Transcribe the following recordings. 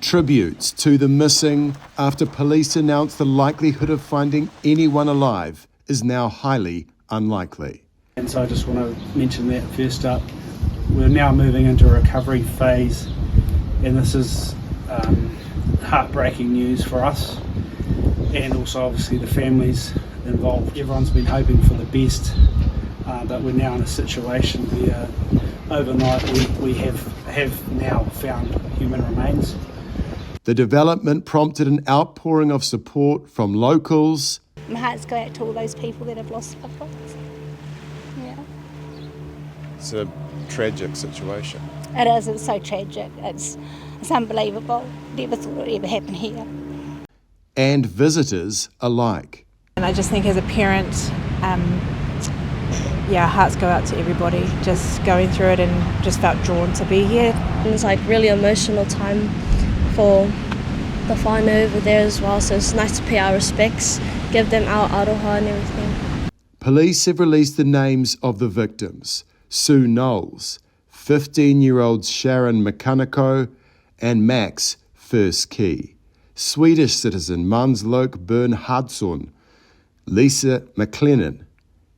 Tributes to the missing after police announced the likelihood of finding anyone alive is now highly unlikely. And so I just want to mention that first up, we're now moving into a recovery phase, and this is heartbreaking news for us and also obviously the families involved. Everyone's been hoping for the best, but we're now in a situation where overnight we have now found human remains. The development prompted an outpouring of support from locals. My hearts go out to all those people that have lost loved ones. Yeah. It's a tragic situation. It is, it's so tragic. It's unbelievable. Never thought it would ever happen here. And visitors alike. And I just think as a parent, hearts go out to everybody just going through it and just felt drawn to be here. It's like really emotional time for the whānau over there as well, so it's nice to pay our respects, give them our aroha and everything. Police have released the names of the victims: Sue Knowles, 15-year-old Sharon McCunnico, and Max First-Key, Swedish citizen Mansloke Bernhardsson, Lisa McLennan,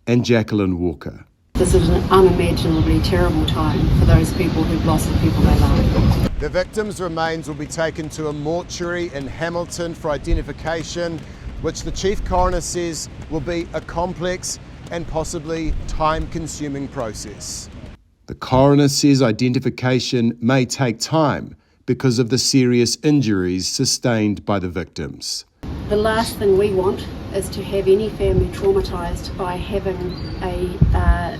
and Jacqueline Walker. This is an unimaginably terrible time for those people who've lost the people they love. The victims' remains will be taken to a mortuary in Hamilton for identification, which the Chief Coroner says will be a complex and possibly time-consuming process. The coroner says identification may take time because of the serious injuries sustained by the victims. The last thing we want is to have any family traumatised by having a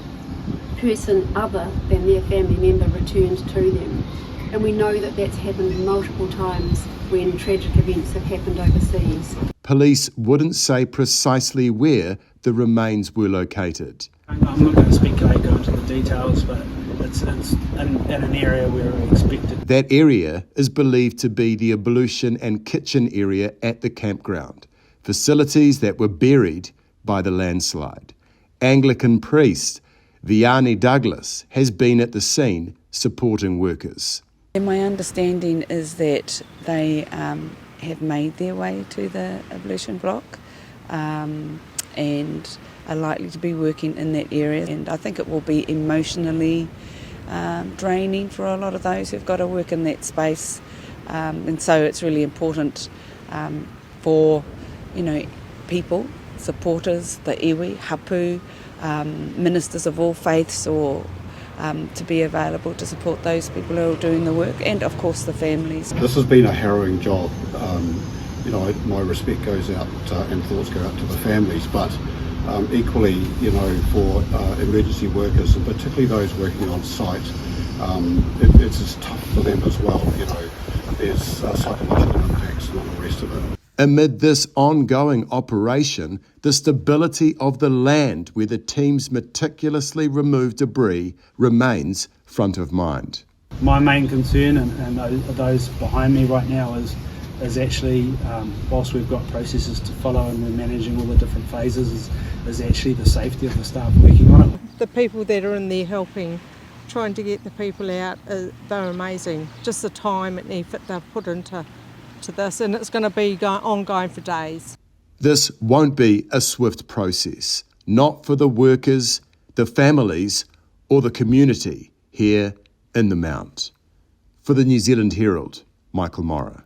person other than their family member returned to them. And we know that that's happened multiple times when tragic events have happened overseas. Police wouldn't say precisely where the remains were located. I'm not going to speculate, go into the details, but it's in an area where we expected. That area is believed to be the ablution and kitchen area at the campground, facilities that were buried by the landslide. Anglican priest Vianney Douglas has been at the scene supporting workers. And my understanding is that they have made their way to the ablution block and are likely to be working in that area. And I think it will be emotionally draining for a lot of those who've got to work in that space. And so it's really important for, people, supporters, the iwi, hapu, ministers of all faiths or to be available to support those people who are doing the work, and of course the families. This has been a harrowing job. My respect goes out and thoughts go out to the families, but equally, for emergency workers, and particularly those working on site, it's as tough for them as well. There's psychological impacts and all the rest of it. Amid this ongoing operation, the stability of the land where the teams meticulously remove debris remains front of mind. My main concern, and those behind me right now, is actually, whilst we've got processes to follow and we're managing all the different phases, is actually the safety of the staff working on it. The people that are in there helping, trying to get the people out, they're amazing. Just the time and effort they've put into this, and it's going to be ongoing for days. This won't be a swift process, not for the workers, the families, or the community here in the Mount. For the New Zealand Herald, Michael Morrow.